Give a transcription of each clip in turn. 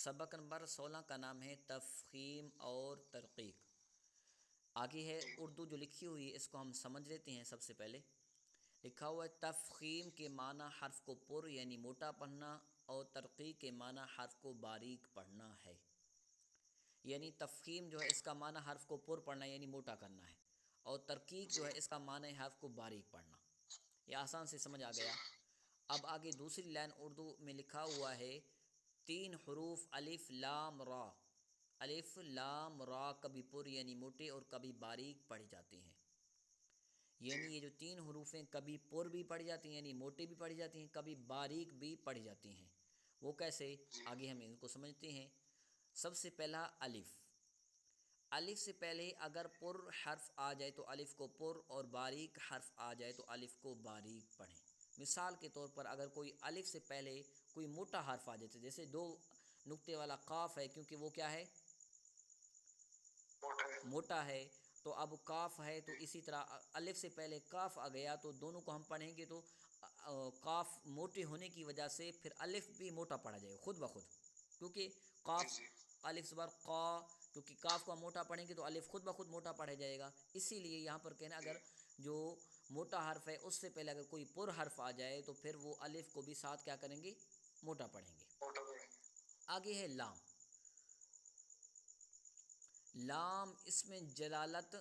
سبق نمبر 16 کا نام ہے تفخیم اور ترقیق۔ آگے ہے اردو جو لکھی ہوئی ہے، اس کو ہم سمجھ لیتے ہیں۔ سب سے پہلے لکھا ہوا ہے تفخیم کے معنی حرف کو پر یعنی موٹا پڑھنا، اور ترقیق کے معنی حرف کو باریک پڑھنا ہے۔ یعنی تفخیم جو ہے اس کا معنی حرف کو پر پڑھنا یعنی موٹا کرنا ہے، اور ترقیق جو ہے اس کا معنی ہے حرف کو باریک پڑھنا۔ یہ آسان سے سمجھ آ گیا۔ اب آگے دوسری لائن اردو میں لکھا ہوا ہے 3 حروف الف لام را۔ الف لام را کبھی پر یعنی موٹے اور کبھی باریک پڑھی جاتے ہیں۔ یعنی یہ جو 3 حروف ہیں کبھی پر بھی پڑھی جاتی ہیں یعنی موٹے بھی پڑھی جاتی ہیں، کبھی باریک بھی پڑھی جاتی ہیں۔ وہ کیسے؟ آگے ہم ان کو سمجھتے ہیں۔ سب سے پہلا الف۔ الف سے پہلے اگر پر حرف آ جائے تو الف کو پر، اور باریک حرف آ جائے تو الف کو باریک پڑھیں۔ مثال کے طور پر اگر کوئی الف سے پہلے کوئی موٹا حرف آ جاتا ہے، جیسے 2 نقطے والا قاف ہے، کیونکہ وہ کیا ہے؟ موٹا ہے۔ تو اب کاف ہے تو اسی طرح الف سے پہلے کاف آ گیا تو دونوں کو ہم پڑھیں گے تو کاف موٹے ہونے کی وجہ سے پھر الف بھی موٹا پڑھا جائے گا خود بخود، کیونکہ قاف الف زبر قا، کیونکہ کاف کو ہم موٹا پڑھیں گے تو الف خود بخود موٹا پڑھا جائے گا۔ اسی لیے یہاں پر کہنا اگر جو موٹا حرف ہے اس سے پہلے اگر کوئی پر حرف آ جائے تو پھر وہ الف کو بھی ساتھ کیا کریں گے؟ موٹا پڑھیں گے۔ آگے ہے لام۔ لام اس میں جلالت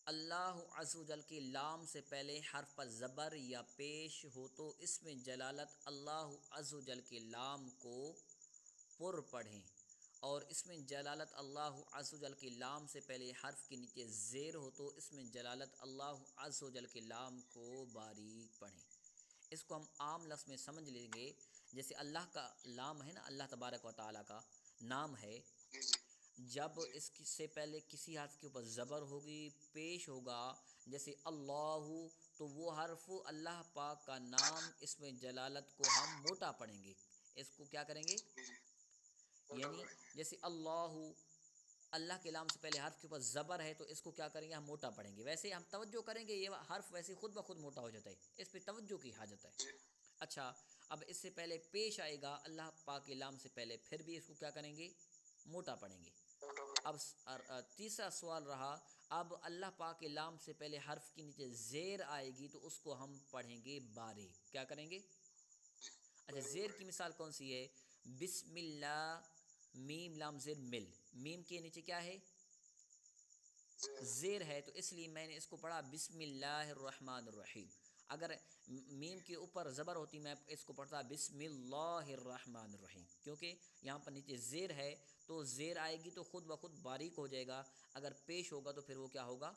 اللہ عز و جل کے لام سے پہلے حرف پر زبر یا پیش ہو تو اس میں جلالت اللہ عز و جل کے لام کو پر پڑھیں، اور اس میں جلالت اللہ عز و جل کے لام سے پہلے حرف کے نیچے زیر ہو تو اس میں جلالت اللہ عز و جل کے لام کو باریک پڑھیں۔ اس کو ہم عام لفظ میں سمجھ لیں گے، جیسے اللہ کا لام ہے نا، اللہ تبارک و تعالیٰ کا نام ہے، جب اس سے پہلے کسی حرف کے اوپر زبر ہوگی، پیش ہوگا جیسے اللہ، تو وہ حرف اللہ پاک کا نام، اس میں جلالت کو ہم موٹا پڑھیں گے۔ اس کو کیا کریں گے؟ یعنی جیسے اللہ، اللہ کے نام سے پہلے حرف کے اوپر زبر ہے تو اس کو کیا کریں گے؟ ہم موٹا پڑھیں گے۔ ویسے ہم توجہ کریں گے، یہ حرف ویسے خود بخود موٹا ہو جاتا ہے، اس پہ توجہ کی حاجت ہے۔ اچھا، اب اس سے پہلے پیش آئے گا اللہ پاک کے نام سے پہلے، پھر بھی اس کو کیا کریں گے؟ موٹا پڑھیں گے۔ اب تیسرا سوال رہا، اب اللہ پاک کے لام سے پہلے حرف کے نیچے زیر آئے گی تو اس کو ہم پڑھیں گے باریک۔ کیا کریں گے؟ اچھا، زیر کی مثال کون سی ہے؟ بسم اللہ میم لام زیر مل، میم کے نیچے کیا ہے؟ زیر ہے، تو اس لیے میں نے اس کو پڑھا بسم اللہ الرحمن الرحیم۔ اگر میم کے اوپر زبر ہوتی میں اس کو پڑھتا بسم اللہ الرحمن الرحیم، کیونکہ یہاں پر نیچے زیر ہے تو زیر آئے گی تو خود بخود باریک ہو جائے گا، اگر پیش ہوگا تو پھر وہ کیا ہوگا؟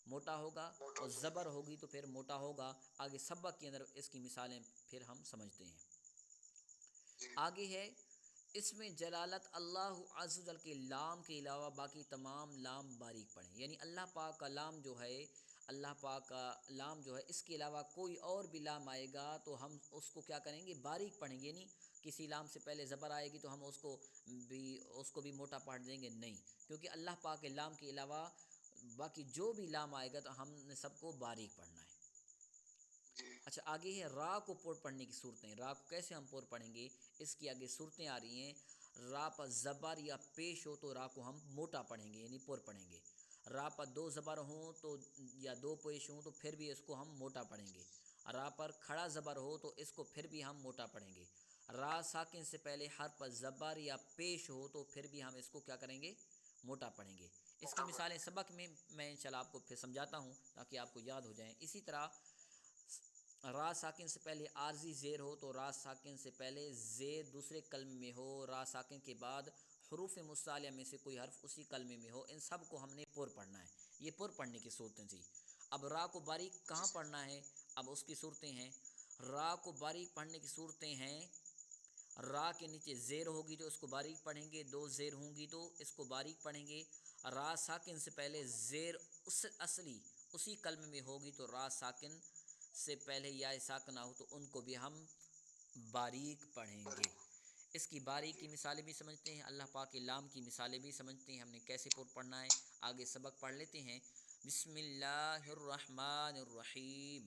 موٹا ہوگا، اور زبر ہوگی تو پھر موٹا ہوگا۔ آگے سبق کے اندر اس کی مثالیں پھر ہم سمجھتے ہیں۔ آگے ہے اس میں جلالت اللہ عز و جل کے لام کے علاوہ باقی تمام لام باریک پڑھیں، یعنی اللہ پاک کا لام جو ہے، اللہ پاک کا لام جو ہے اس کے علاوہ کوئی اور بھی لام آئے گا تو ہم اس کو کیا کریں گے؟ باریک پڑھیں گے۔ یعنی کسی لام سے پہلے زبر آئے گی تو ہم اس کو بھی موٹا پڑھ دیں گے؟ نہیں، کیونکہ اللہ پاک کے لام کے علاوہ باقی جو بھی لام آئے گا تو ہم نے سب کو باریک پڑھنا ہے۔ اچھا، آگے ہے را کو پر پڑھنے کی صورتیں۔ را کو کیسے ہم پر پڑھیں گے؟ اس کی آگے صورتیں آ رہی ہیں۔ را پر زبر یا پیش ہو تو را کو ہم موٹا پڑھیں گے یعنی پر پڑھیں گے۔ را پر 2 زبر ہوں تو یا 2 پیش ہوں تو پھر بھی اس کو ہم موٹا پڑھیں گے۔ را پر کھڑا زبر ہو تو اس کو پھر بھی ہم موٹا پڑھیں گے۔ را ساکن سے پہلے حرف پر زبر یا پیش ہو تو پھر بھی ہم اس کو کیا کریں گے؟ موٹا پڑھیں گے۔ اس کی مثالیں سبق میں انشاءاللہ آپ کو پھر سمجھاتا ہوں تاکہ آپ کو یاد ہو جائیں۔ اسی طرح را ساکن سے پہلے عارضی زیر ہو تو را ساکن سے پہلے زیر دوسرے کلمے میں ہو، را ساکن کے بعد حروف مصالحہ میں سے کوئی حرف اسی کلمے میں ہو، ان سب کو ہم نے پر پڑھنا ہے۔ یہ پر پڑھنے کی صورتیں تھیں۔ اب را کو باریک کہاں پڑھنا ہے؟ اب اس کی صورتیں ہیں۔ را کو باریک پڑھنے کی صورتیں ہیں، را کے نیچے زیر ہوگی تو اس کو باریک پڑھیں گے، 2 زیر ہوں گی تو اس کو باریک پڑھیں گے۔ را ساکن سے پہلے زیر اصلی اسی کلمے میں ہوگی تو را ساکن سے پہلے یا ساکنہ ہو تو ان کو بھی ہم باریک پڑھیں گے۔ اس کی باریک کی مثالیں بھی سمجھتے ہیں، اللہ پاک کے لام کی مثالیں بھی سمجھتے ہیں، ہم نے کیسے پر پڑھنا ہے۔ آگے سبق پڑھ لیتے ہیں۔ بسم اللہ الرحمن الرحیم۔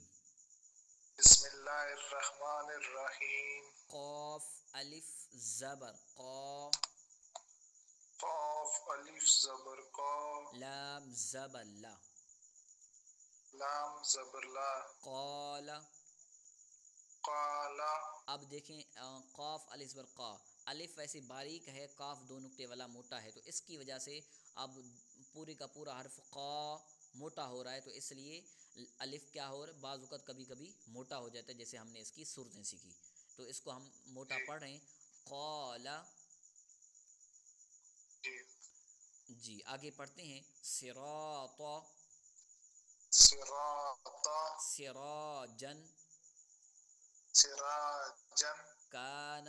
بسم اللہ الرحمن الرحیم۔ قاف الف زبر قا، قاف الف زبر قا، لام زبر لا، لام زبر لا، قال. قال. اب دیکھیں قاف الف زبر قا، الف ویسے باریک ہے، کاف دو نقطے والا موٹا ہے، تو اس کی وجہ سے اب پورے کا پورا حرف قا موٹا ہو رہا ہے، تو اس لیے الف کیا ہو رہا ہے، بعض اوقات کبھی کبھی موٹا ہو جاتا ہے، جیسے ہم نے اس کی صورتیں سیکھی، تو اس کو ہم موٹا جی پڑھ رہے ہیں قال. جی. جی آگے پڑھتے ہیں صراط، صراطا، سراجن، سراجا، کان،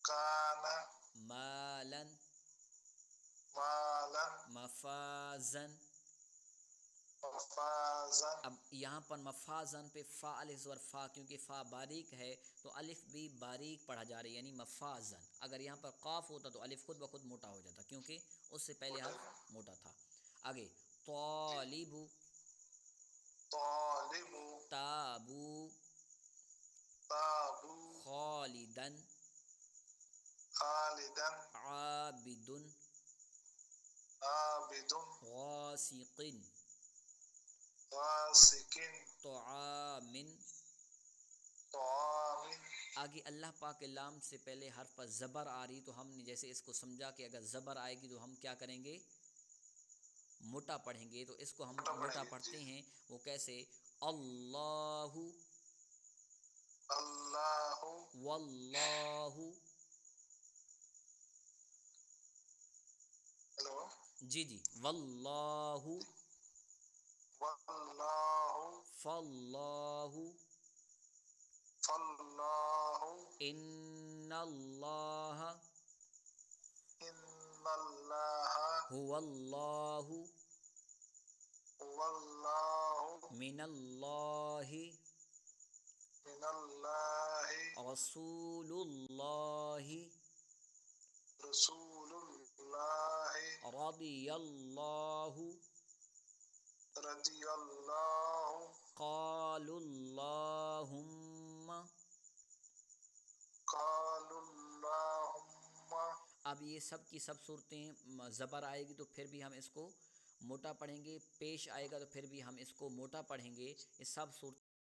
کان، مالن، مالا، مفازن. مفازا. اب یہاں پر مفازن پہ فا الف زبر فا، کیونکہ فا باریک ہے تو الف بھی باریک پڑھا جا رہا ہے، یعنی مفازن. اگر یہاں پر قاف ہوتا تو الف خود بخود موٹا ہو جاتا، کیونکہ اس سے پہلے موٹا. حرف موٹا تھا. آگے جی. طالب، طالب، تابو، تابو، خالدن، خالدا، عابد، عابد، غاسق، غاسق، طعام. طعام. آگے اللہ پاک کے لام سے پہلے حرف پر زبر آ رہی، تو ہم نے جیسے اس کو سمجھا کہ اگر زبر آئے گی تو ہم کیا کریں گے، موٹا پڑھیں گے، تو اس کو ہم موٹا پڑھیں موٹا گے. جی. پڑھتے ہیں. وہ کیسے، اللہ، اللہ، واللہ. ہلو. جی جی، واللہ، واللہ، فاللہ، فاللہ، ان اللہ، ان اللہ، هو اللہ، واللہ، من اللہ، من اللہ، رسول اللہ، رسول اللہ، رضی اللہ، رضی اللہ، قالوا اللہم. قال اللہم. اب یہ سب کی سب صورتیں زبر آئے گی تو پھر بھی ہم اس کو موٹا پڑھیں گے، پیش آئے گا تو پھر بھی ہم اس کو موٹا پڑھیں گے. یہ سب صورتیں